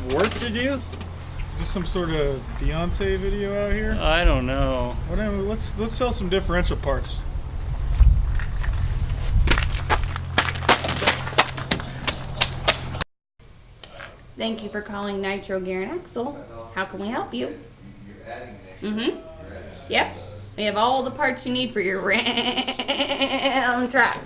have work to do? Just some sort of Beyonce video out here? I don't know. Whatever. Let's sell some differential parts. Thank you for calling Nitro Gear and Axle. How can we help you? Yep. We have all the parts you need for your Ram truck.